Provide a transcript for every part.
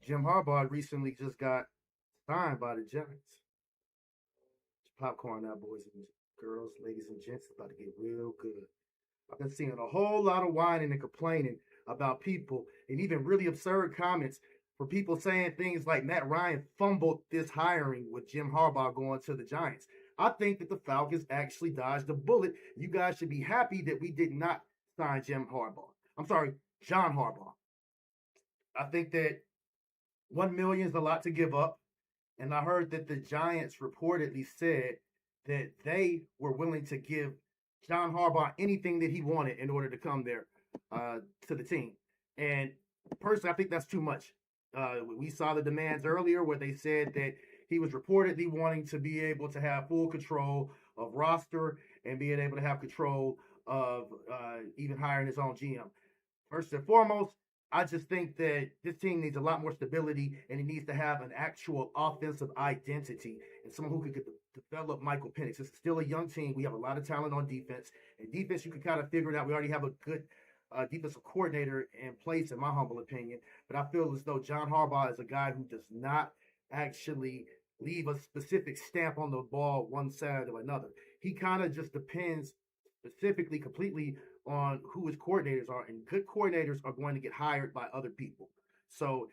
Jim Harbaugh recently just got signed by the Giants. Popcorn now, boys and girls, ladies and gents. It's about to get real good. I've been seeing a whole lot of whining and complaining about people and even really absurd comments for people saying things like Matt Ryan fumbled this hiring with Jim Harbaugh going to the Giants. I think that the Falcons actually dodged a bullet. You guys should be happy that we did not sign Jim Harbaugh. I'm sorry, John Harbaugh. I think that 1 million is a lot to give up. And I heard that the Giants reportedly said that they were willing to give John Harbaugh anything that he wanted in order to come there to the team. And personally, I think that's too much. We saw the demands earlier where they said that he was reportedly wanting to be able to have full control of roster and being able to have control of even hiring his own GM. First and foremost, I just think that this team needs a lot more stability and it needs to have an actual offensive identity and someone who could develop Michael Penix. It's still a young team. We have a lot of talent on defense. And defense, you can kind of figure it out. We already have a good defensive coordinator in place, in my humble opinion. But I feel as though John Harbaugh is a guy who does not actually leave a specific stamp on the ball one side or another. He kind of just depends specifically, completely on who his coordinators are, and good coordinators are going to get hired by other people. So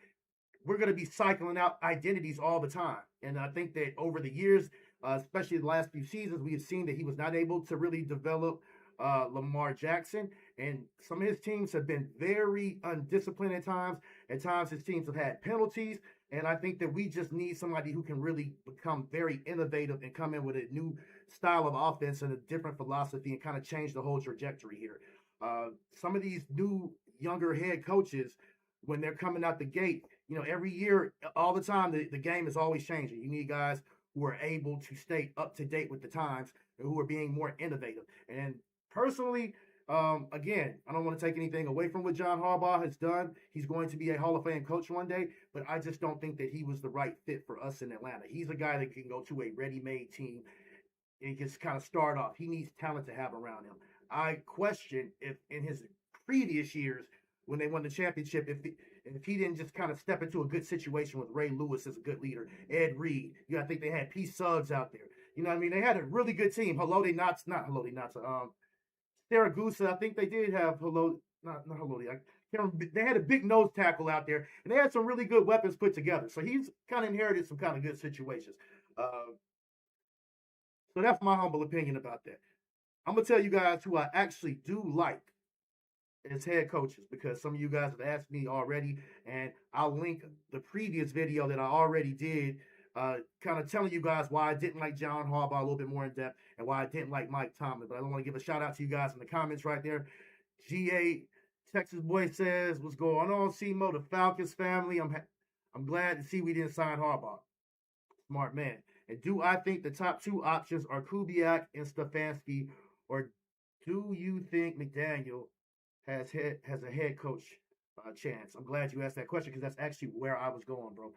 we're going to be cycling out identities all the time. And I think that over the years, especially the last few seasons, we have seen that he was not able to really develop Lamar Jackson. And some of his teams have been very undisciplined at times. At times, his teams have had penalties. And I think that we just need somebody who can really become very innovative and come in with a new style of offense and a different philosophy and kind of change the whole trajectory here. Some of these new younger head coaches, when they're coming out the gate, every year, all the time, the game is always changing. You need guys who are able to stay up to date with the times and who are being more innovative. And personally, again, I don't want to take anything away from what John Harbaugh has done. He's going to be a Hall of Fame coach one day, but I just don't think that he was the right fit for us in Atlanta. He's a guy that can go to a ready-made team and just kind of start off. He needs talent to have around him. I question if in his previous years when they won the championship, if he didn't just kind of step into a good situation with Ray Lewis as a good leader, Ed Reed. I think they had P. Suggs out there. You know what I mean? They had a really good team. Haloti Knots, not Haloti Knots. Saragusa, I think they did have not Haloti. I can't remember. They had a big nose tackle out there, and they had some really good weapons put together. So he's kind of inherited some kind of good situations. So that's my humble opinion about that. I'm gonna tell you guys who I actually do like as head coaches because some of you guys have asked me already, and I'll link the previous video that I already did, kind of telling you guys why I didn't like John Harbaugh a little bit more in depth and why I didn't like Mike Tomlin. But I want to give a shout out to you guys in the comments right there. GA Texas boy says, "What's going on, CMO? The Falcons family. I'm glad to see we didn't sign Harbaugh. Smart man. And do I think the top two options are Kubiak and Stefanski, or do you think McDaniel has a head coach chance?" I'm glad you asked that question because that's actually where I was going, bro.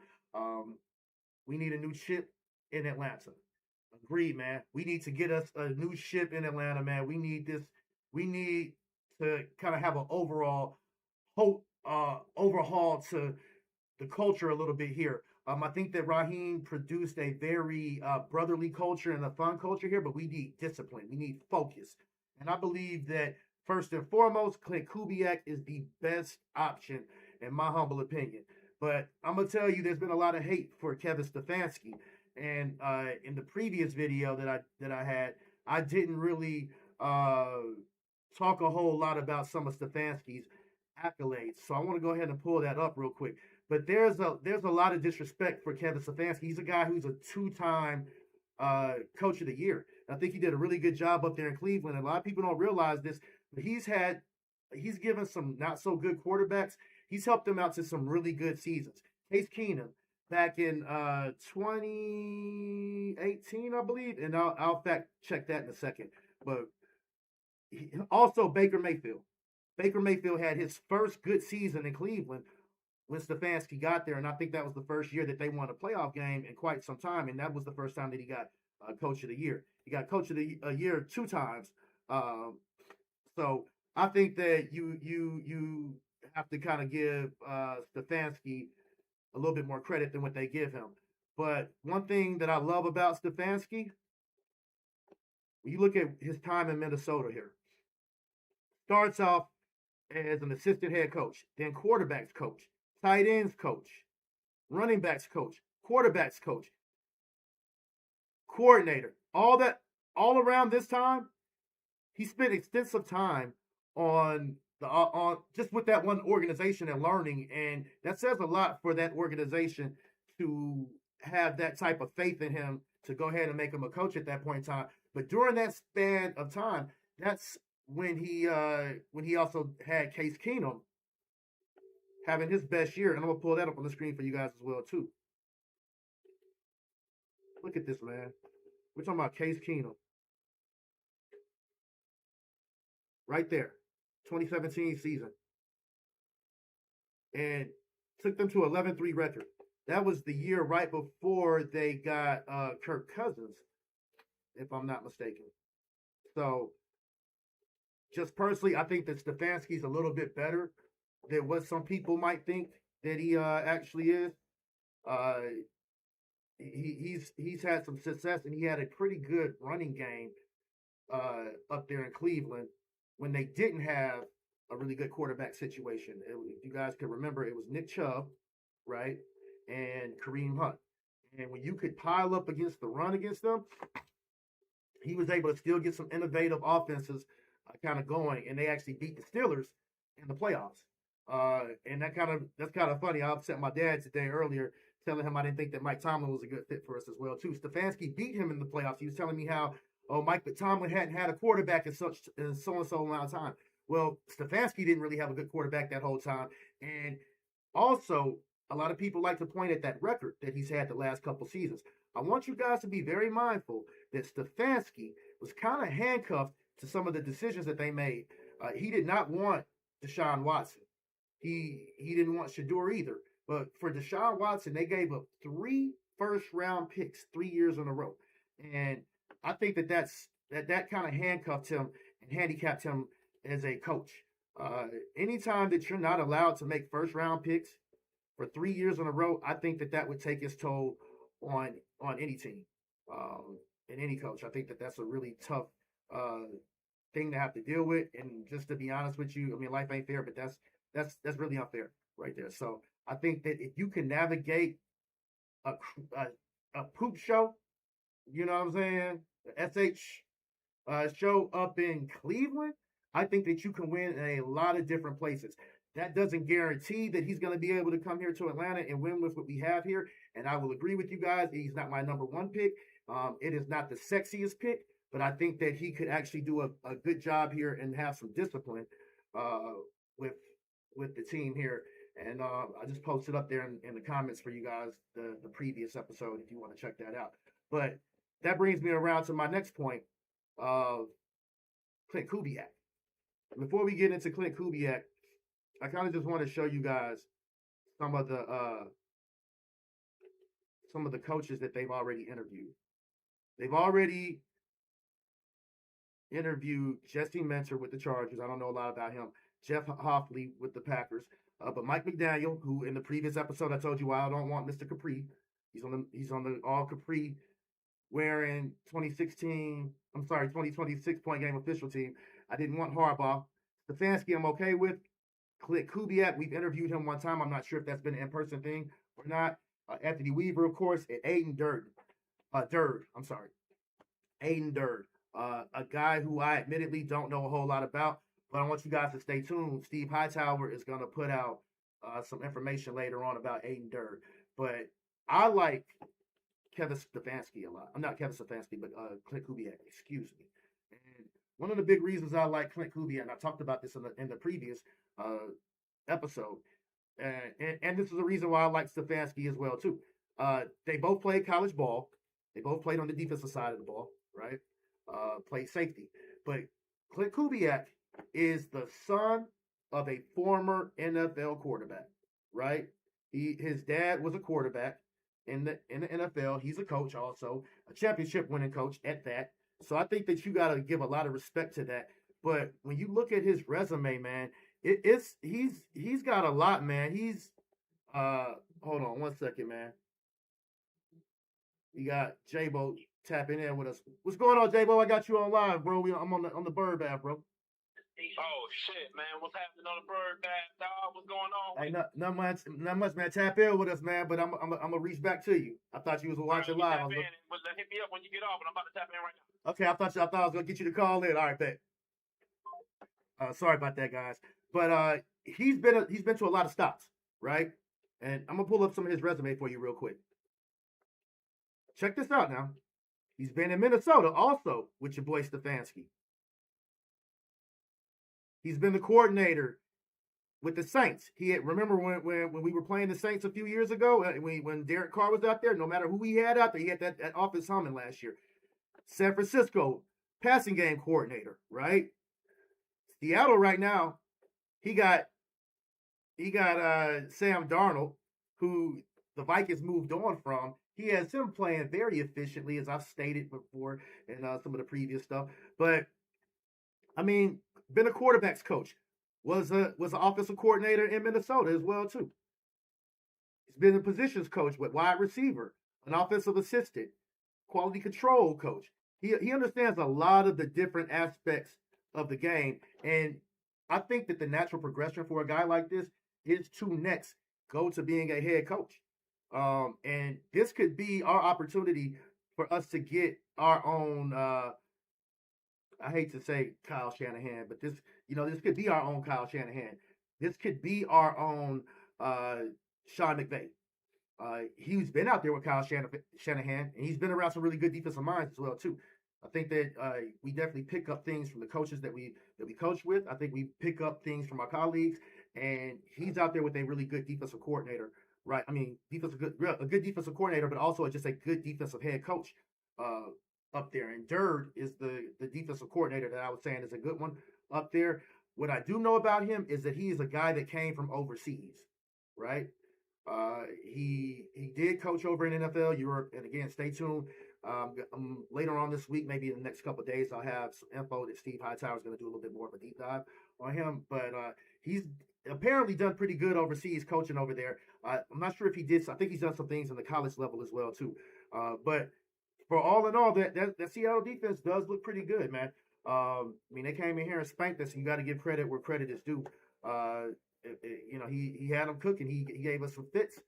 We need a new ship in Atlanta. Agreed, man. We need to get us a new ship in Atlanta, man. We need this. We need to kind of have an overhaul to the culture a little bit here. I think that Raheem produced a very brotherly culture and a fun culture here, but we need discipline. We need focus. And I believe that first and foremost, Klint Kubiak is the best option, in my humble opinion. But I'm going to tell you, there's been a lot of hate for Kevin Stefanski. And in the previous video that I had, I didn't really talk a whole lot about some of Stefanski's accolades. So I want to go ahead and pull that up real quick. But there's a lot of disrespect for Kevin Stefanski. He's a guy who's a two-time coach of the year. I think he did a really good job up there in Cleveland. And a lot of people don't realize this, but he's given some not so good quarterbacks. He's helped them out to some really good seasons. Case Keenum back in 2018, I believe, and I'll fact check that in a second. But also Baker Mayfield. Baker Mayfield had his first good season in Cleveland when Stefanski got there, and I think that was the first year that they won a playoff game in quite some time, and that was the first time that he got Coach of the Year. He got Coach of the Year two times. So I think that you have to kind of give Stefanski a little bit more credit than what they give him. But one thing that I love about Stefanski, when you look at his time in Minnesota here, starts off as an assistant head coach, then quarterbacks coach, tight ends coach, running backs coach, quarterbacks coach, coordinator. All around this time, he spent extensive time on just with that one organization and learning, and that says a lot for that organization to have that type of faith in him to go ahead and make him a coach at that point in time. But during that span of time, that's when he also had Case Keenum having his best year, and I'm gonna pull that up on the screen for you guys as well too. Look at this, man. We're talking about Case Keenum. Right there, 2017 season. And took them to 11-3 record. That was the year right before they got Kirk Cousins, if I'm not mistaken. So, just personally, I think that Stefanski's a little bit better than what some people might think that he actually is. He's had some success, and he had a pretty good running game up there in Cleveland when they didn't have a really good quarterback situation. If you guys can remember, it was Nick Chubb, right, and Kareem Hunt. And when you could pile up against the run against them, he was able to still get some innovative offenses kind of going, and they actually beat the Steelers in the playoffs. And that's kind of funny. I upset my dad today earlier, telling him I didn't think that Mike Tomlin was a good fit for us as well too. Stefanski beat him in the playoffs. He was telling me how Mike Tomlin hadn't had a quarterback in so and so amount of time. Well, Stefanski didn't really have a good quarterback that whole time, and also a lot of people like to point at that record that he's had the last couple seasons. I want you guys to be very mindful that Stefanski was kind of handcuffed to some of the decisions that they made. He did not want Deshaun Watson. He didn't want Shador either. But for Deshaun Watson, they gave up 3 first-round picks 3 years in a row. And I think that kind of handcuffed him and handicapped him as a coach. Anytime that you're not allowed to make first-round picks for 3 years in a row, I think that would take its toll on any team and any coach. I think that's a really tough thing to have to deal with. And just to be honest with you, I mean, life ain't fair, but that's really unfair right there. So I think that if you can navigate a poop show, you know what I'm saying, the SH show up in Cleveland, I think that you can win in a lot of different places. That doesn't guarantee that he's going to be able to come here to Atlanta and win with what we have here. And I will agree with you guys. He's not my number one pick. It is not the sexiest pick, but I think that he could actually do a good job here and have some discipline with the team here. And I just posted up there in the comments for you guys the previous episode if you want to check that out. But that brings me around to my next point of Klint Kubiak. Before we get into Klint Kubiak, I kind of just want to show you guys some of the coaches that they've already interviewed. They've already interviewed Jesse Mentor with the Chargers. I don't know a lot about him. Jeff Hoffley with the Packers. But Mike McDaniel, who in the previous episode I told you why I don't want Mr. Capri. He's on the all Capri wearing 2026 point game official team. I didn't want Harbaugh. Stefanski I'm okay with. Klint Kubiak, we've interviewed him one time. I'm not sure if that's been an in-person thing or not. Anthony Weaver, of course, and Aiden Durd. Aiden Durd. A guy who I admittedly don't know a whole lot about, but I want you guys to stay tuned. Steve Hightower is going to put out some information later on about Aiden Durd. But I like Kevin Stefanski a lot. I'm not Kevin Stefanski, but Klint Kubiak, excuse me. And one of the big reasons I like Klint Kubiak, and I talked about this in the previous episode, and this is the reason why I like Stefanski as well, too. They both played college ball. They both played on the defensive side of the ball, right? Played safety. But Klint Kubiak is the son of a former NFL quarterback, right? His dad was a quarterback in the NFL. He's a coach also, a championship winning coach at that. So I think that you got to give a lot of respect to that. But when you look at his resume, man, he's got a lot, man. He's Hold on 1 second, man. We got J-Bo tapping in with us. What's going on, J-Bo? I got you online, bro. I'm on the Bird Bath, bro. Oh shit, man! What's happening on the Bird Bath, dog? What's going on? Hey, not much, man. Tap in with us, man. But I'm gonna reach back to you. I thought you was watching live. Tap in and hit me up when you get off, and I'm about to tap in right now. Okay, I thought I was gonna get you to call in. All right, bet. Sorry about that, guys. But he's been to a lot of stops, right? And I'm gonna pull up some of his resume for you real quick. Check this out now. He's been in Minnesota also with your boy Stefanski. He's been the coordinator with the Saints. Remember when we were playing the Saints a few years ago, when Derek Carr was out there, no matter who he had out there, he had that offense humming last year. San Francisco, passing game coordinator, right? Seattle right now, he got Sam Darnold, who the Vikings moved on from. He has him playing very efficiently, as I've stated before in some of the previous stuff. But I mean, been a quarterbacks coach, was an offensive coordinator in Minnesota as well too. He's been a positions coach with wide receiver, an offensive assistant, quality control coach. He understands a lot of the different aspects of the game, and I think that the natural progression for a guy like this is to next go to being a head coach. And this could be our opportunity for us to get our own. I hate to say Kyle Shanahan, but this could be our own Kyle Shanahan. This could be our own Sean McVay. He's been out there with Kyle Shanahan, and he's been around some really good defensive minds as well too. I think that we definitely pick up things from the coaches that we coach with. I think we pick up things from our colleagues, and he's out there with a really good defensive coordinator, right? I mean, a good defensive coordinator, but also just a good defensive head coach up there. And Dird is the defensive coordinator that I was saying is a good one up there. What I do know about him is that he is a guy that came from overseas, right? He did coach over in NFL, Europe, and again, stay tuned. Later on this week, maybe in the next couple of days, I'll have some info that Steve Hightower is going to do a little bit more of a deep dive on him. But he's apparently done pretty good overseas coaching over there. I'm not sure if he did. I think he's done some things in the college level as well too. But for all in all, that Seattle defense does look pretty good, man. I mean, they came in here and spanked us, and you got to give credit where credit is due. He had them cooking. He gave us some fits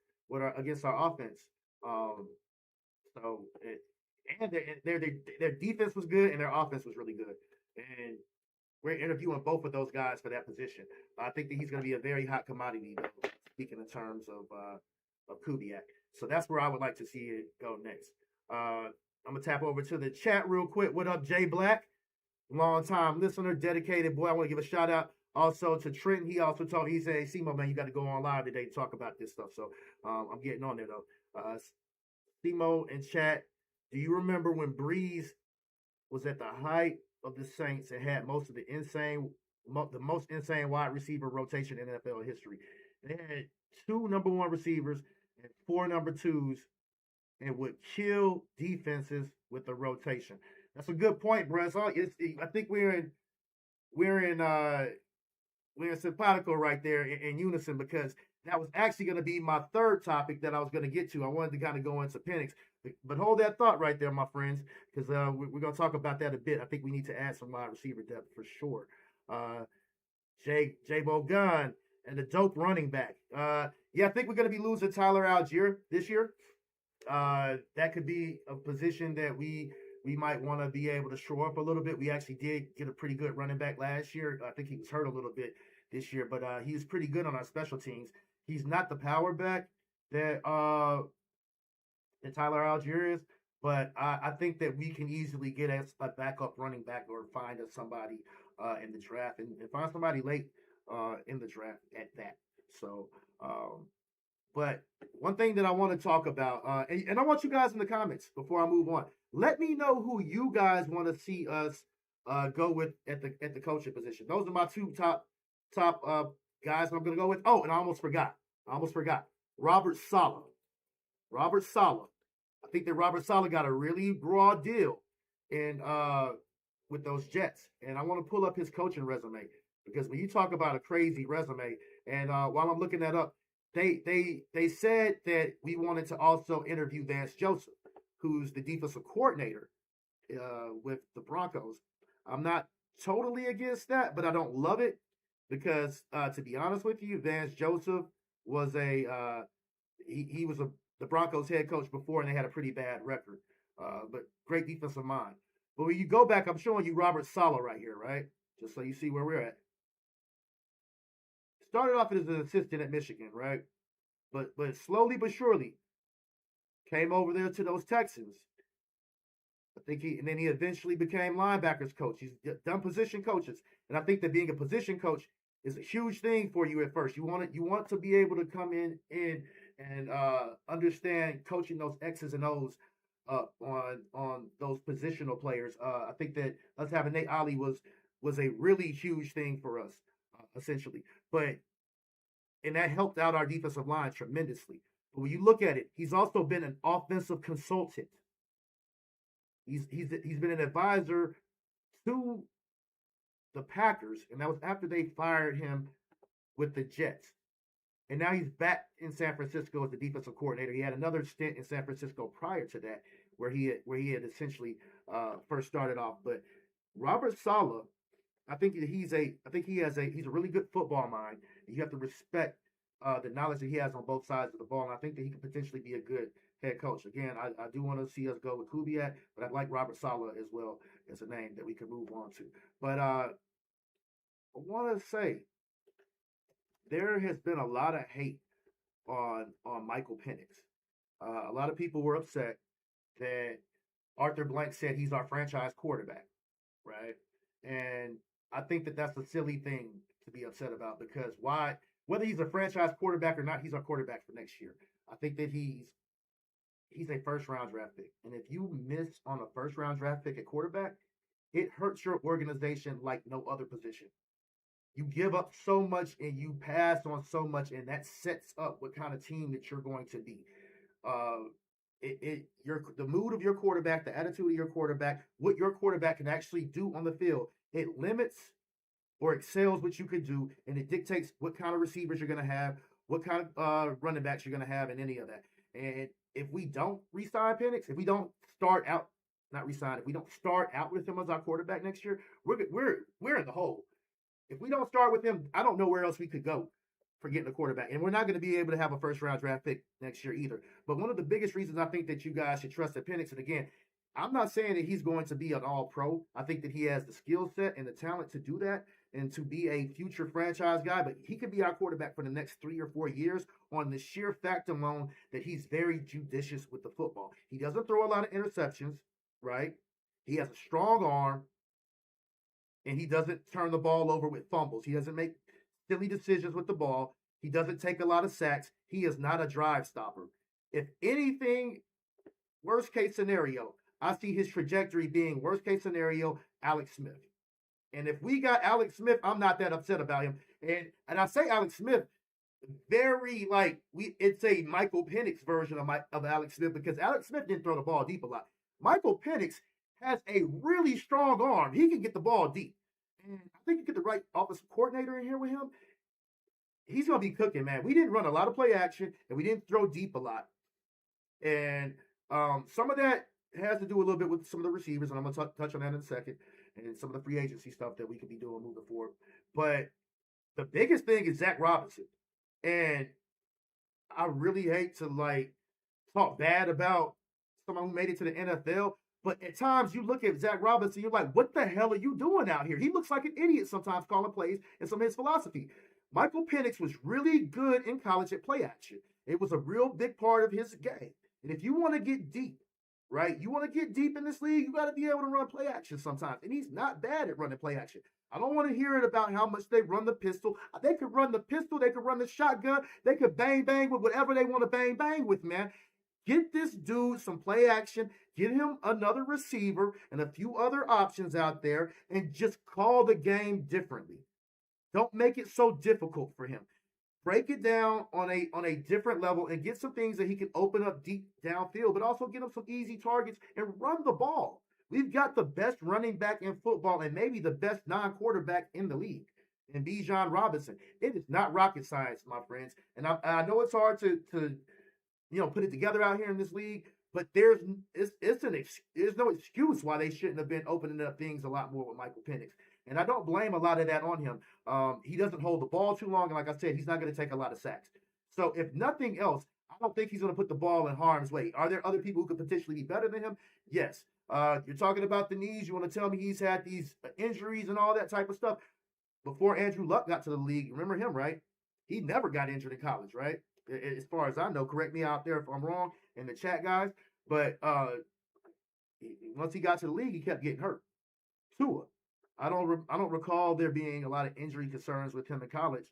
against our offense. And their defense was good, and their offense was really good. And we're interviewing both of those guys for that position. I think that he's going to be a very hot commodity, though, speaking in terms of Kubiak. So that's where I would like to see it go next. I'm going to tap over to the chat real quick. What up, Jay Black? Long-time listener, dedicated boy. I want to give a shout-out also to Trenton. He also told me, he said, hey, Simo, man, you got to go on live today to talk about this stuff. So I'm getting on there, though. Simo in chat, do you remember when Breeze was at the height of the Saints and had most of the most insane wide receiver rotation in NFL history? They had 2 number 1 receivers and 4 number 2s and would kill defenses with the rotation. That's a good point, bro. I think we're in simpatico right there in unison, because that was actually going to be my third topic that I was going to get to. I wanted to kind of go into Penix, but hold that thought right there, my friends, because we're going to talk about that a bit. I think we need to add some wide receiver depth for sure. J-Bo Gunn and the dope running back. I think we're going to be losing Tyler Algier this year. That could be a position that we might want to be able to shore up a little bit. We actually did get a pretty good running back last year. I think he was hurt a little bit this year, but he's pretty good on our special teams. He's not the power back that Tyler Algier is, but I think that we can easily get a backup running back or find us somebody in the draft and find somebody late in the draft at that. So, but one thing that I want to talk about, and I want you guys in the comments before I move on. Let me know who you guys want to see us go with at the coaching position. Those are my 2 top guys I'm going to go with. Oh, and I almost forgot. Robert Saleh. I think that Robert Saleh got a really broad deal with those Jets. And I want to pull up his coaching resume, because when you talk about a crazy resume, and while I'm looking that up, they said that we wanted to also interview Vance Joseph, who's the defensive coordinator with the Broncos. I'm not totally against that, but I don't love it because, to be honest with you, Vance Joseph was he was the Broncos head coach before, and they had a pretty bad record. But great defensive mind. But when you go back, I'm showing you Robert Saleh right here, right? Just so you see where we're at. Started off as an assistant at Michigan, right? But slowly but surely came over there to those Texans. And then he eventually became linebackers coach. He's done position coaches, and I think that being a position coach is a huge thing for you at first. You want to be able to come in and understand coaching those X's and O's on those positional players. I think that us having Nate Ollie was a really huge thing for us, essentially. And that helped out our defensive line tremendously. But when you look at it, he's also been an offensive consultant. He's been an advisor to the Packers, and that was after they fired him with the Jets. And now he's back in San Francisco as the defensive coordinator. He had another stint in San Francisco prior to that, where he had essentially first started off. But Robert Saleh, I think he's a really good football mind. You have to respect the knowledge that he has on both sides of the ball, and I think that he could potentially be a good head coach. Again, I do want to see us go with Kubiak, but I'd like Robert Saleh as well as a name that we can move on to. But I want to say there has been a lot of hate on Michael Penix. A lot of people were upset that Arthur Blank said he's our franchise quarterback, right? And I think that that's a silly thing to be upset about, because why? Whether he's a franchise quarterback or not, he's our quarterback for next year. I think that he's a first-round draft pick. And if you miss on a first-round draft pick at quarterback, it hurts your organization like no other position. You give up so much and you pass on so much, and that sets up what kind of team that you're going to be. The mood of your quarterback, the attitude of your quarterback, what your quarterback can actually do on the field, it limits or excels what you can do, and it dictates what kind of receivers you're going to have, what kind of running backs you're going to have, and any of that. And if we don't re-sign Penix, if we don't start out with him as our quarterback next year, we're in the hole. If we don't start with him, I don't know where else we could go for getting a quarterback. And we're not going to be able to have a first-round draft pick next year either. But one of the biggest reasons I think that you guys should trust in Penix, and again, I'm not saying that he's going to be an all-pro. I think that he has the skill set and the talent to do that and to be a future franchise guy, but he could be our quarterback for the next 3 or 4 years on the sheer fact alone that he's very judicious with the football. He doesn't throw a lot of interceptions, right? He has a strong arm, and he doesn't turn the ball over with fumbles. He doesn't make silly decisions with the ball. He doesn't take a lot of sacks. He is not a drive stopper. If anything, worst case scenario, I see his trajectory being worst case scenario, Alex Smith. And if we got Alex Smith, I'm not that upset about him. And I say Alex Smith very it's a Michael Penix version of Alex Smith, because Alex Smith didn't throw the ball deep a lot. Michael Penix has a really strong arm. He can get the ball deep. And I think you get the right offensive coordinator in here with him, he's going to be cooking, man. We didn't run a lot of play action, and we didn't throw deep a lot. And some of that has to do a little bit with some of the receivers, and I'm going to touch on that in a second, and some of the free agency stuff that we could be doing moving forward. But the biggest thing is Zach Robinson. And I really hate to, talk bad about someone who made it to the NFL, but at times you look at Zach Robinson, you're like, what the hell are you doing out here? He looks like an idiot sometimes calling plays and some of his philosophy. Michael Penix was really good in college at play action. It was a real big part of his game. And if you want to get deep, right, you want to get deep in this league, you got to be able to run play action sometimes. And he's not bad at running play action. I don't want to hear it about how much they run the pistol. They could run the pistol. They could run the shotgun. They could bang with whatever they want to bang with, man. Get this dude some play action. Get him another receiver and a few other options out there, and just call the game differently. Don't make it so difficult for him. Break it down on a different level and get some things that he can open up deep downfield, but also get him some easy targets and run the ball. We've got the best running back in football and maybe the best non-quarterback in the league. and Bijan Robinson. It is not rocket science, my friends. And I know it's hard to put it together out here in this league, but there's no excuse why they shouldn't have been opening up things a lot more with Michael Penix. And I don't blame a lot of that on him. He doesn't hold the ball too long, and like I said, he's not going to take a lot of sacks. So if nothing else, I don't think he's going to put the ball in harm's way. Are there other people who could potentially be better than him? Yes. You're talking about the knees. You want to tell me he's had these injuries and all that type of stuff? Before Andrew Luck got to the league, remember him, right? He never got injured in college, right? As far as I know. Correct me out there if I'm wrong in the chat, guys. But once he got to the league, he kept getting hurt. Tua. I don't recall there being a lot of injury concerns with him in college.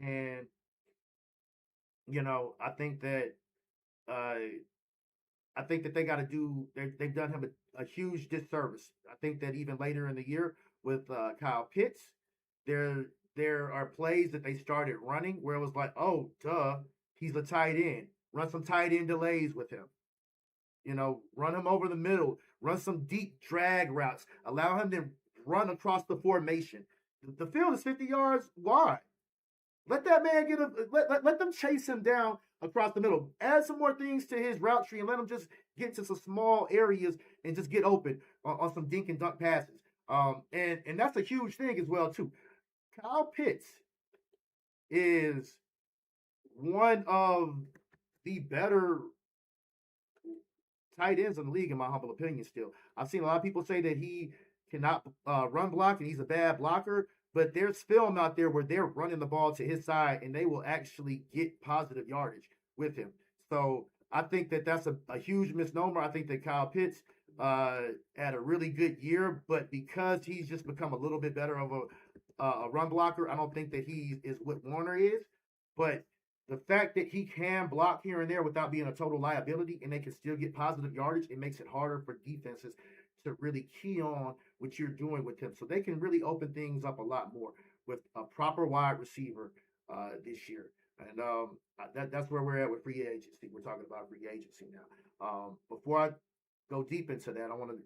And, I think that they got to do. They've done him a huge disservice. I think that even later in the year with Kyle Pitts, there are plays that they started running where it was like, oh, duh, he's a tight end. Run some tight end delays with him. Run him over the middle. Run some deep drag routes. Allow him to run across the formation. The field is 50 yards wide. Let that man let them chase him down across the middle. Add some more things to his route tree and let him just get to some small areas and just get open on some dink and dunk passes. And that's a huge thing as well too. Kyle Pitts is one of the better tight ends in the league, in my humble opinion. Still, I've seen a lot of people say that he cannot run block and he's a bad blocker. But there's film out there where they're running the ball to his side and they will actually get positive yardage with him. So I think that that's a huge misnomer. I think that Kyle Pitts had a really good year, but because he's just become a little bit better of a run blocker, I don't think that he is what Warner is. But the fact that he can block here and there without being a total liability and they can still get positive yardage, it makes it harder for defenses to really key on what you're doing with him. So they can really open things up a lot more with a proper wide receiver this year. And that's where we're at with free agency. We're talking about free agency now. Before I go deep into that, I want to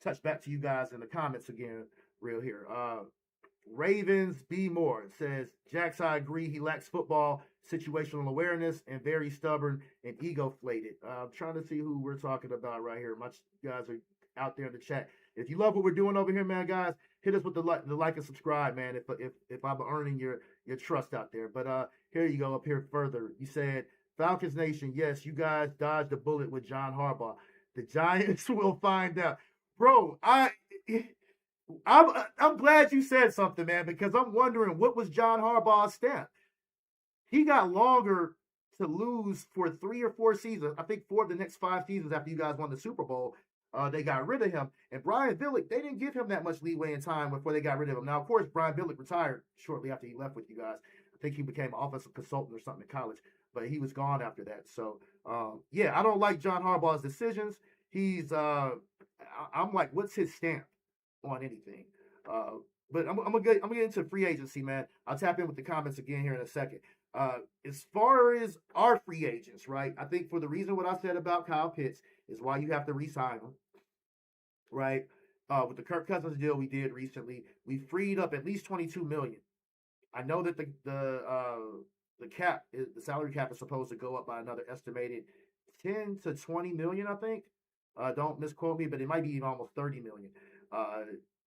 touch back to you guys in the comments again, real here. Ravens B. Moore says, Jax, I agree. He lacks football situational awareness and very stubborn and ego-flated. I'm trying to see who we're talking about right here. Much guys are out there in the chat. If you love what we're doing over here, man, guys, hit us with the like and subscribe, man. If I'm earning your trust out there. But here you go, up here further. You said, Falcons Nation, yes, you guys dodged a bullet with John Harbaugh. The Giants will find out. Bro, I'm glad you said something, man, because I'm wondering what was John Harbaugh's stamp. He got longer to lose for 3 or 4 seasons. I think 4 of the next 5 seasons after you guys won the Super Bowl. They got rid of him. And Brian Billick, they didn't give him that much leeway in time before they got rid of him. Now, of course, Brian Billick retired shortly after he left with you guys. I think he became an offensive consultant or something in college, but he was gone after that. So, yeah, I don't like John Harbaugh's decisions. He's, I'm like, what's his stamp on anything? But I'm gonna get into free agency, man. I'll tap in with the comments again here in a second. As far as our free agents, right? I think for the reason what I said about Kyle Pitts is why you have to re-sign him. Right, with the Kirk Cousins deal we did recently, we freed up at least $22 million. I know that the cap, the salary cap, is supposed to go up by another estimated 10 to 20 million. I think. Don't misquote me, but it might be even almost 30 million.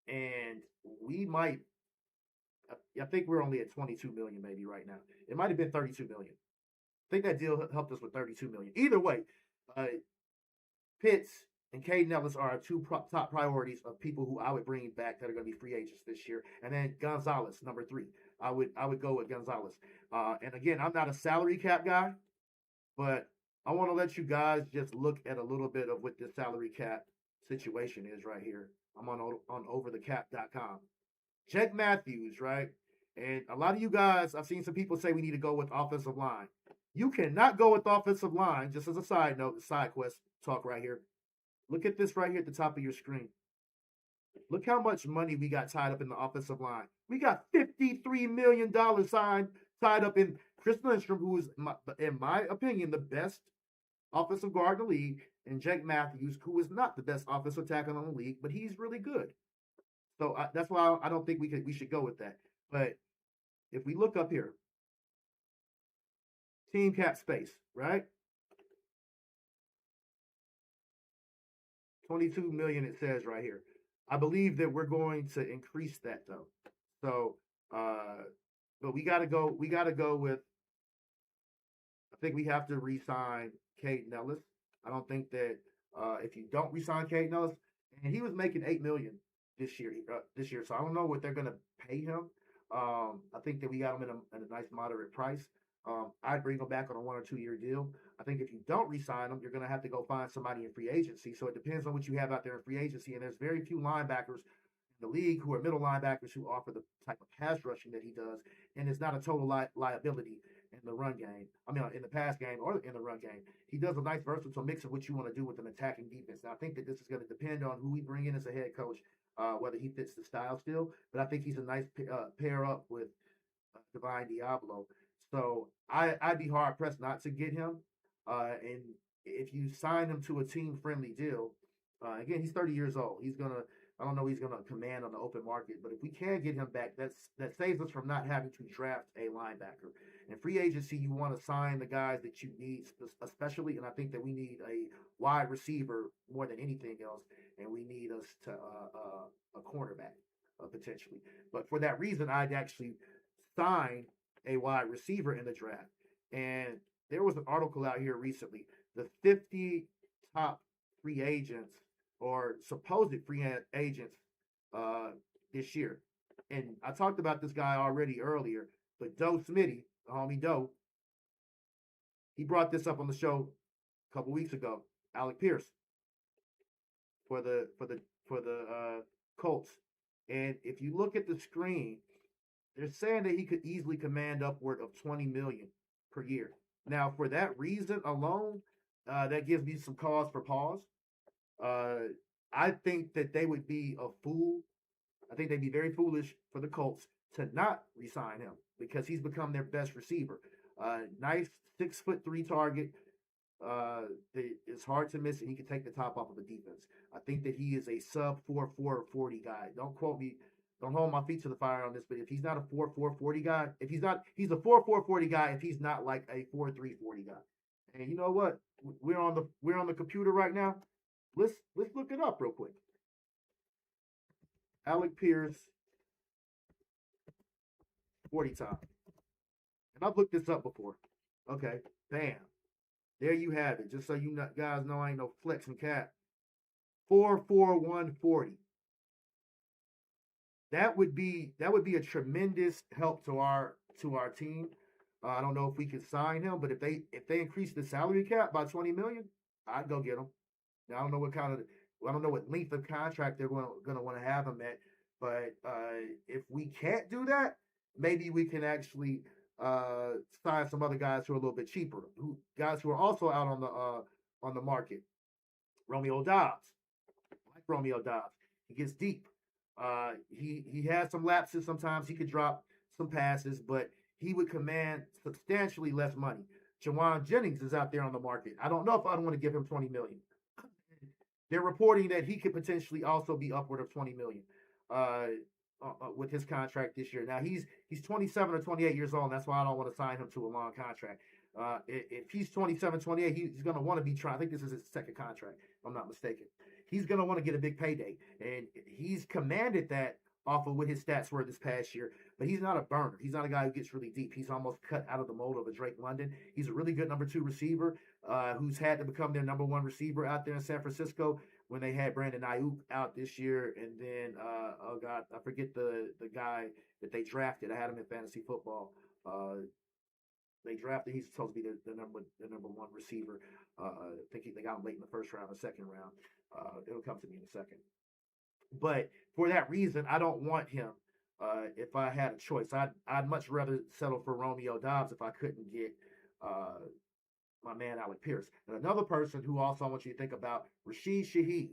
And we might. I think we're only at 22 million maybe right now. It might have been 32 million. I think that deal helped us with 32 million. Either way, Pitts and Kaden Ellis are our 2 top priorities of people who I would bring back that are going to be free agents this year. And then Gonzales, number 3. I would go with Gonzales. And again, I'm not a salary cap guy, but I want to let you guys just look at a little bit of what this salary cap situation is right here. I'm on overthecap.com. Jake Matthews, right? And a lot of you guys, I've seen some people say we need to go with offensive line. You cannot go with offensive line, just as a side note, side quest talk right here. Look at this right here at the top of your screen. Look how much money we got tied up in the offensive line. We got $53 million tied up in Chris Lindstrom, who is, in my opinion, the best offensive guard in the league, and Jake Matthews, who is not the best offensive tackle in the league, but he's really good. So that's why I don't think we should go with that. But if we look up here, team cap space, right? 22 million it says right here. I believe that we're going to increase that though. So, but we got to go. We got to go with. I think we have to re-sign Kaden Ellis. I don't think that if you don't re-sign Kaden Ellis, and he was making $8 million this year. So I don't know what they're going to pay him. I think that we got him at a nice moderate price. I'd bring him back on a 1 or 2 year deal. I think if you don't re-sign him, you're going to have to go find somebody in free agency. So it depends on what you have out there in free agency. And there's very few linebackers in the league who are middle linebackers who offer the type of pass rushing that he does. And it's not a total liability in the run game. I mean, in the pass game or in the run game. He does a nice versatile mix of what you want to do with an attacking defense. Now, I think that this is going to depend on who we bring in as a head coach, whether he fits the style still. But I think he's a nice pair up with Divine Diablo. So I'd be hard pressed not to get him. And if you sign him to a team friendly deal, again, he's 30 years old. I don't know he's gonna command on the open market, but if we can get him back, that saves us from not having to draft a linebacker. In free agency, you want to sign the guys that you need, especially, and I think that we need a wide receiver more than anything else, and we need us to a cornerback potentially. But for that reason, I'd actually sign a wide receiver in the draft. And there was an article out here recently, the 50 top free agents or supposed free agents this year. And I talked about this guy already earlier, but Doe Smitty, the homie Doe, he brought this up on the show a couple weeks ago. Alec Peirce for the Colts. And if you look at the screen, they're saying that he could easily command upward of $20 million per year. Now, for that reason alone, that gives me some cause for pause. I think that they would be a fool. I think they'd be very foolish for the Colts to not re-sign him because he's become their best receiver. Nice 6'3" target. It's hard to miss, and he can take the top off of a defense. I think that he is a sub 4.4 40 guy. Don't quote me. Don't hold my feet to the fire on this, but if he's not a 4.4 40 guy, he's a 4.4 40 guy if he's not like a 4.3 40 guy. And you know what? We're on the computer right now. Let's look it up real quick. Alec Peirce 40 time. And I've looked this up before. Okay, bam. There you have it. Just so you guys know I ain't no flex and cap. 4.41 40. That would be a tremendous help to our team. I don't know if we can sign him, but if they increase the salary cap by $20 million, I'd go get him. Now I don't know what length of contract they're going to want to have him at, but if we can't do that, maybe we can actually sign some other guys who are a little bit cheaper, guys who are also out on the market. Romeo Doubs, I like Romeo Doubs. He gets deep. He has some lapses sometimes. He could drop some passes, but he would command substantially less money. Juan Jennings is out there on the market. I don't know if I'd want to give him $20 million. They're reporting that he could potentially also be upward of $20 million with his contract this year. Now he's 27 or 28 years old. And that's why I don't want to sign him to a long contract. If he's 27, 28, he's going to want to be trying. I think this is his second contract, if I'm not mistaken. He's going to want to get a big payday, and he's commanded that off of what his stats were this past year. But he's not a burner. He's not a guy who gets really deep. He's almost cut out of the mold of a Drake London. He's a really good number 2 receiver who's had to become their number 1 receiver out there in San Francisco when they had Brandon Ayuk out this year. And then, oh God, I forget the guy that they drafted. I had him in fantasy football. They drafted. He's supposed to be the number 1 receiver. I think they got him late in the first round or second round. It'll come to me in a second. But for that reason, I don't want him. If I had a choice, I'd much rather settle for Romeo Doubs if I couldn't get my man Alec Peirce. And another person who also I want you to think about, Rashid Shaheed,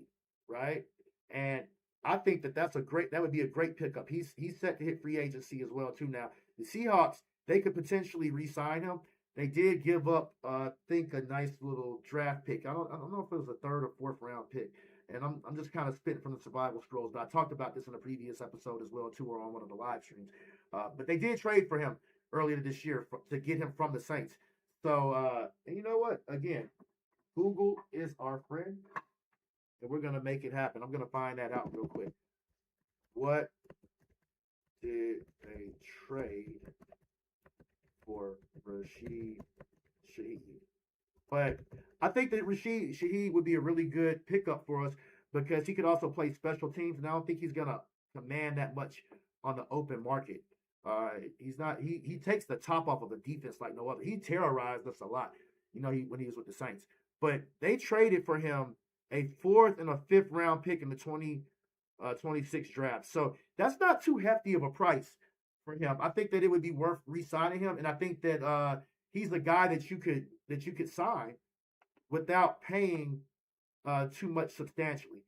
right? And I think that would be a great pickup. He's set to hit free agency as well too. Now the Seahawks, they could potentially re-sign him. They did give up, I think, a nice little draft pick. I don't know if it was a 3rd or 4th round pick. and I'm just kind of spitting from the survival scrolls, but I talked about this in a previous episode as well too, or on one of the live streams. But they did trade for him earlier this year to get him from the Saints. So and you know what? Again, Google is our friend, and we're gonna make it happen. I'm gonna find that out real quick. What did they trade for Rashid Shaheed? But I think that Rashid Shaheed would be a really good pickup for us because he could also play special teams, and I don't think he's gonna command that much on the open market. He's not. He takes the top off of the defense like no other. He terrorized us a lot, when he was with the Saints. But they traded for him a 4th and a 5th round pick in the 2026 draft. So that's not too hefty of a price for him. I think that it would be worth re-signing him, and I think that he's a guy that you could sign without paying too much substantially.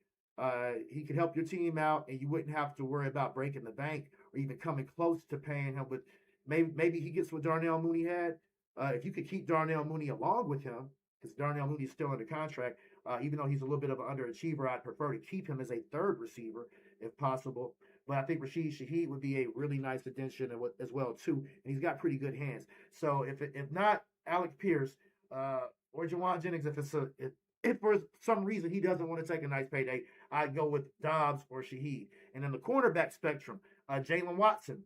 He could help your team out, and you wouldn't have to worry about breaking the bank or even coming close to paying him. But maybe he gets what Darnell Mooney had. If you could keep Darnell Mooney along with him, because Darnell Mooney is still under contract, even though he's a little bit of an underachiever, I'd prefer to keep him as a 3rd receiver if possible. But I think Rashid Shaheed would be a really nice addition as well too, and he's got pretty good hands. So if not Alec Peirce or Juan Jennings, if for some reason he doesn't want to take a nice payday, I'd go with Doubs or Shaheed. And in the cornerback spectrum, Jalen Watson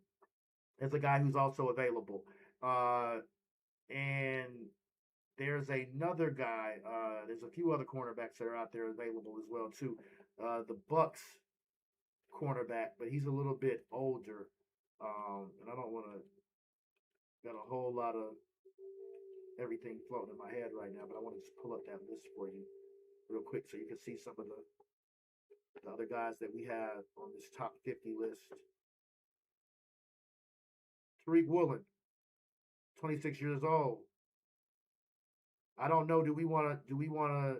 is a guy who's also available. And there's another guy. There's a few other cornerbacks that are out there available as well too. The Bucks cornerback, but he's a little bit older. And I don't want to got a whole lot of everything floating in my head right now, but I want to just pull up that list for you real quick so you can see some of the other guys that we have on this top 50 list. Tariq Woolen, 26 years old. I don't know. Do we want to?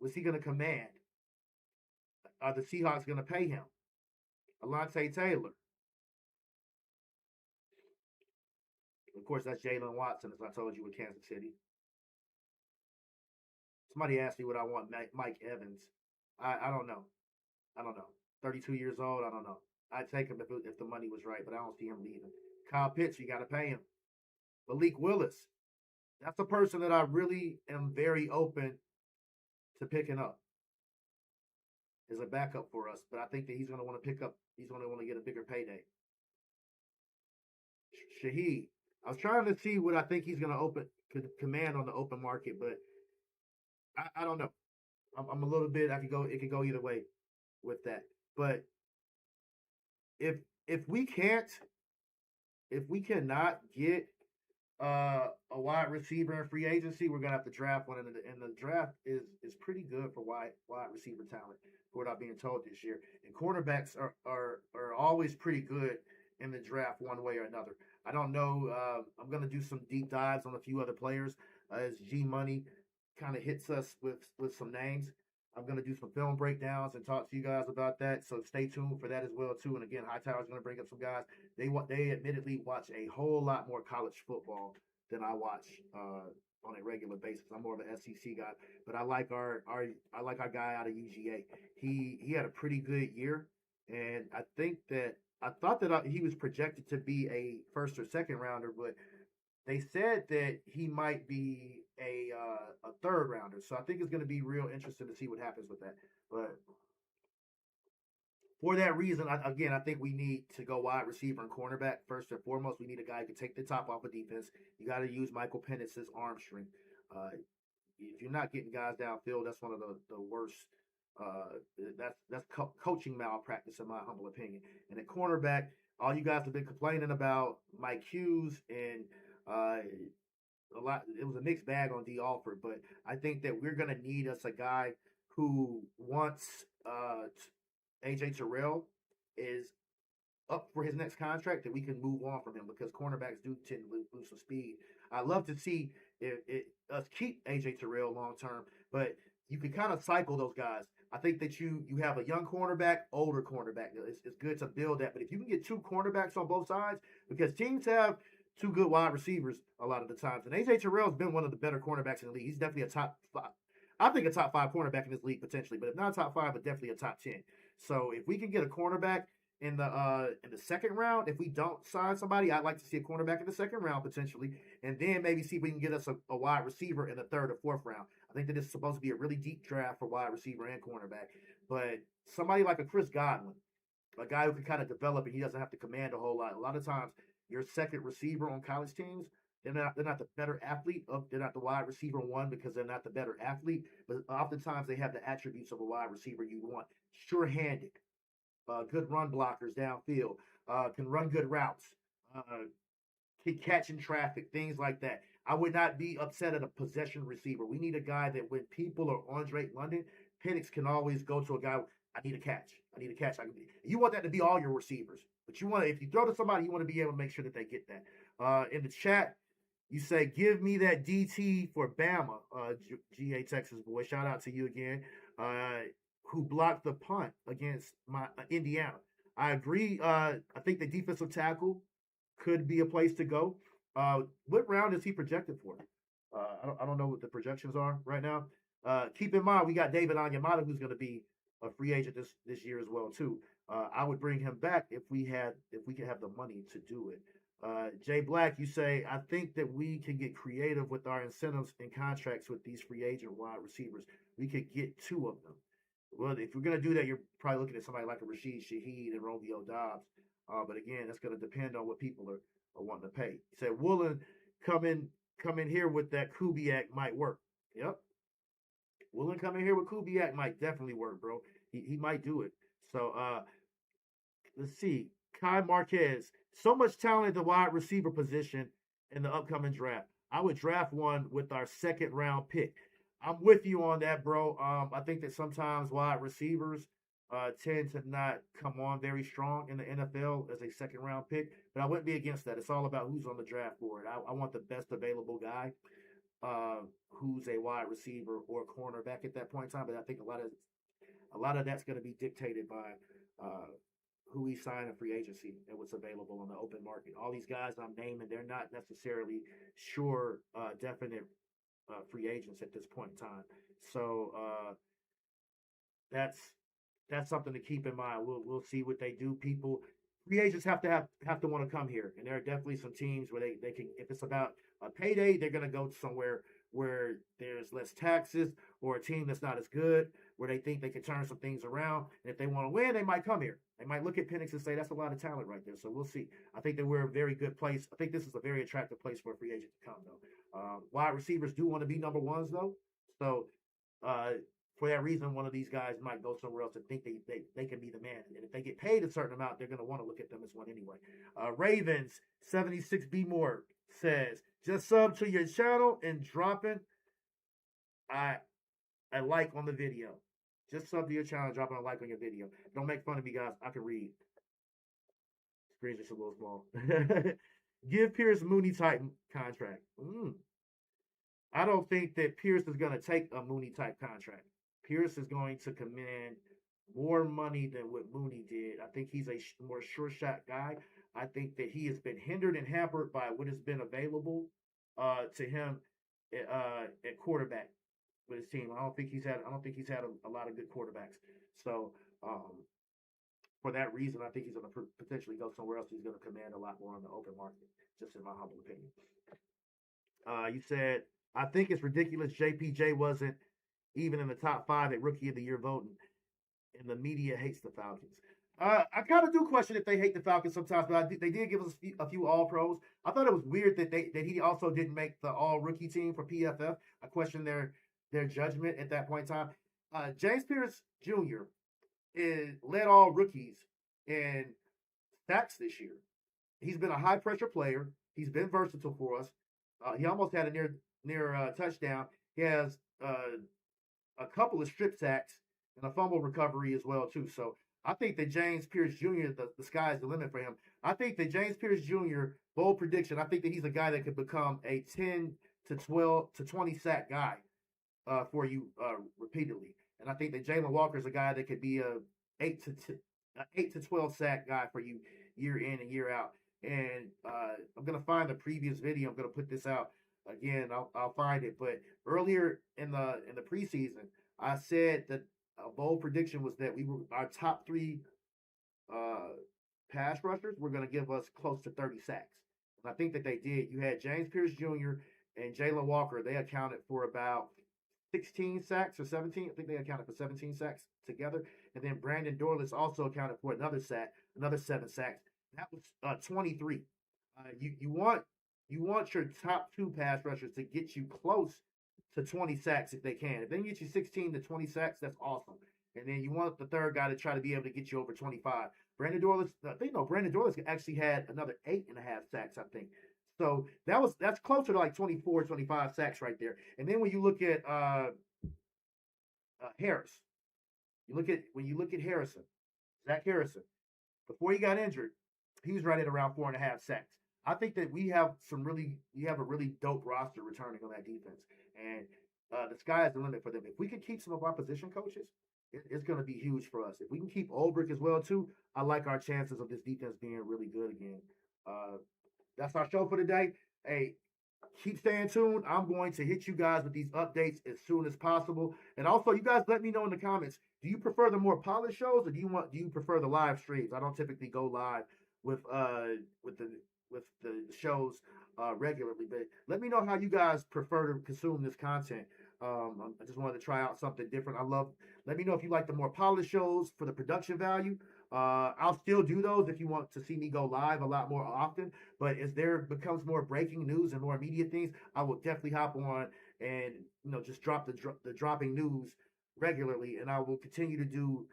Was he going to command? Are the Seahawks going to pay him? Alontae Taylor. Of course, that's Jalen Watson, as I told you, with Kansas City. Somebody asked me what I want Mike Evans. I don't know. 32 years old, I don't know. I'd take him if the money was right, but I don't see him leaving. Kyle Pitts, you got to pay him. Malik Willis. That's a person that I really am very open to picking up as a backup for us. But I think that he's going to want to get a bigger payday. Shaheed. I was trying to see what I think he's going to command on the open market, but I don't know. I'm a little bit. It could go either way with that. But if we cannot get a wide receiver in free agency, we're gonna have to draft one, and the draft is pretty good for wide receiver talent, for what I'm being told this year. And cornerbacks are always pretty good in the draft one way or another. I don't know. I'm gonna do some deep dives on a few other players as G Money kind of hits us with some names. I'm going to do some film breakdowns and talk to you guys about that. So stay tuned for that as well, too. And again, Hightower's going to bring up some guys. They admittedly watch a whole lot more college football than I watch on a regular basis. I'm more of an SEC guy, but I like our guy out of UGA. He had a pretty good year, and I thought that he was projected to be a 1st or 2nd rounder, but they said that he might be a 3rd rounder. So I think it's going to be real interesting to see what happens with that. But for that reason, I think we need to go wide receiver and cornerback. First and foremost, we need a guy who can take the top off of defense. You got to use Michael Penix's arm strength. If you're not getting guys downfield, that's one of the worst. That's coaching malpractice, in my humble opinion. And at cornerback, all you guys have been complaining about Mike Hughes and a lot. It was a mixed bag on D. Alford, but I think that we're gonna need us a guy who once AJ Terrell is up for his next contract, that we can move on from him, because cornerbacks do tend to lose some speed. I'd love to see us keep AJ Terrell long term, but you can kind of cycle those guys. I think that you have a young cornerback, older cornerback. It's good to build that, but if you can get 2 cornerbacks on both sides, because teams have 2 good wide receivers a lot of the times, and AJ Terrell's been one of the better cornerbacks in the league. He's definitely a top I think a top 5 cornerback in this league potentially, but if not a top 5, but definitely a top 10. So if we can get a cornerback in the second round, if we don't sign somebody, I'd like to see a cornerback in the second round potentially, and then maybe see if we can get us a wide receiver in the third or fourth round. I think that it's supposed to be a really deep draft for wide receiver and cornerback, but somebody like a Chris Godwin, a guy who can kind of develop and he doesn't have to command a whole lot. A lot of times, your second receiver on college teams, they're not the better athlete. They're not the wide receiver one because they're not the better athlete. But oftentimes they have the attributes of a wide receiver you want. Sure-handed, good run blockers downfield, can run good routes, can catch in traffic, things like that. I would not be upset at a possession receiver. We need a guy that when people are on Drake London, Penix can always go to a guy. I need a catch. I need a catch. You want that to be all your receivers, but you want to, if you throw to somebody, you want to be able to make sure that they get that. In the chat, you say, give me that DT for Bama, GA Texas boy. Shout out to you again, who blocked the punt against my Indiana. I agree. I think the defensive tackle could be a place to go. What round is he projected for? I don't know what the projections are right now. Keep in mind, we got David Onyemata, who's going to be a free agent this year as well too. I would bring him back if we could have the money to do it. Jay Black, you say, I think that we can get creative with our incentives and contracts with these free agent wide receivers. We could get 2 of them. Well, if we're going to do that, you're probably looking at somebody like a Rashid Shaheed and Romeo Doubs. But again, that's going to depend on what people are wanting to pay. He said, Woolen, come in here with that Kubiak might work. Yep. Woolen come in here with Kubiak might definitely work, bro. He might do it. So let's see. Kai Marquez, so much talent at the wide receiver position in the upcoming draft. I would draft one with our second round pick. I'm with you on that, bro. I think that sometimes wide receivers tend to not come on very strong in the NFL as a second round pick, but I wouldn't be against that. It's all about who's on the draft board. I want the best available guy who's a wide receiver or cornerback at that point in time, but I think a lot of that's going to be dictated by who we sign in free agency and what's available on the open market. All these guys I'm naming, they're not necessarily sure, definite free agents at this point in time. So that's something to keep in mind. We'll see what they do. Free agents have to want to come here, and there are definitely some teams where they can. If it's about a payday, they're going to go somewhere where there's less taxes, or a team that's not as good, where they think they can turn some things around. And if they want to win, they might come here. They might look at Penix and say, that's a lot of talent right there. So we'll see. I think that we're a very good place. I think this is a very attractive place for a free agent to come, though. Wide receivers do want to be number ones, though. So for that reason, one of these guys might go somewhere else and think they can be the man. And if they get paid a certain amount, they're going to want to look at them as one anyway. Ravens, 76B Moore says, just sub to your channel and dropping a like on the video. Just sub to your channel and dropping a like on your video. Don't make fun of me, guys. I can read. Screen's just a little small. Give Peirce Mooney type contract. I don't think that Peirce is going to take a Mooney type contract. Peirce is going to command more money than what Mooney did. I think he's a more sure shot guy. I think that he has been hindered and hampered by what has been available to him at quarterback with his team. I don't think he's had a lot of good quarterbacks. So for that reason, I think he's going to potentially go somewhere else. He's going to command a lot more on the open market, just in my humble opinion. You said, I think it's ridiculous JPJ wasn't even in the top 5 at Rookie of the Year voting, and the media hates the Falcons. I kind of do question if they hate the Falcons sometimes, but they did give us a few All-Pros. I thought it was weird that he also didn't make the All-Rookie team for PFF. I question their judgment at that point in time. James Peirce Jr. led all rookies in sacks this year. He's been a high-pressure player. He's been versatile for us. He almost had a near touchdown. He has a couple of strip sacks and a fumble recovery as well too. So I think that James Peirce Jr., the sky's the limit for him. I think that James Peirce Jr., bold prediction, I think that he's a guy that could become a 10 to 12 to 20 sack guy for you repeatedly. And I think that Jalen Walker is a guy that could be a 8 to 12 sack guy for you year in and year out. And I'm going to find the previous video. I'm going to put this out. Again, I'll find it. But earlier in the preseason, I said that a bold prediction was that our top three uh, pass rushers were going to give us close to 30 sacks. And I think that they did. You had James Peirce Jr. and Jalen Walker. They accounted for about 16 sacks or 17. I think they accounted for 17 sacks together. And then Brandon Dorless also accounted for another 7 sacks. That was 23. You want your top two pass rushers to get you close to 20 sacks if they can. If they get you 16 to 20 sacks, that's awesome. And then you want the third guy to try to be able to get you over 25. Brandon Dorless, Brandon Dorless actually had another 8.5 sacks, I think. So that's closer to like 24, 25 sacks right there. And then when you look at Harris, when you look at Zach Harrison, before he got injured, he was right at around 4.5 sacks. I think that we have a really dope roster returning on that defense, and the sky is the limit for them. If we can keep some of our position coaches, it's going to be huge for us. If we can keep Ulbrich as well too, I like our chances of this defense being really good again. That's our show for today. Hey, keep staying tuned. I'm going to hit you guys with these updates as soon as possible. And also, you guys let me know in the comments, do you prefer the more polished shows or do you prefer the live streams? I don't typically go live with the shows regularly, but let me know how you guys prefer to consume this content. I just wanted to try out something different. Let me know if you like the more polished shows for the production value. I'll still do those if you want to see me go live a lot more often. But as there becomes more breaking news and more immediate things, I will definitely hop on and just drop the dropping news regularly. And I will continue to do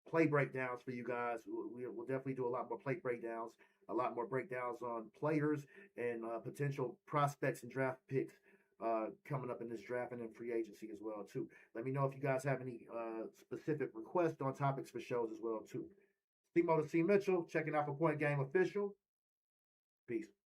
play breakdowns for you guys. We'll definitely do a lot more play breakdowns, a lot more breakdowns on players and potential prospects and draft picks coming up in this draft and in free agency as well too. Let me know if you guys have any specific requests on topics for shows as well too. C. Mitchell checking out for Point Game Official. Peace.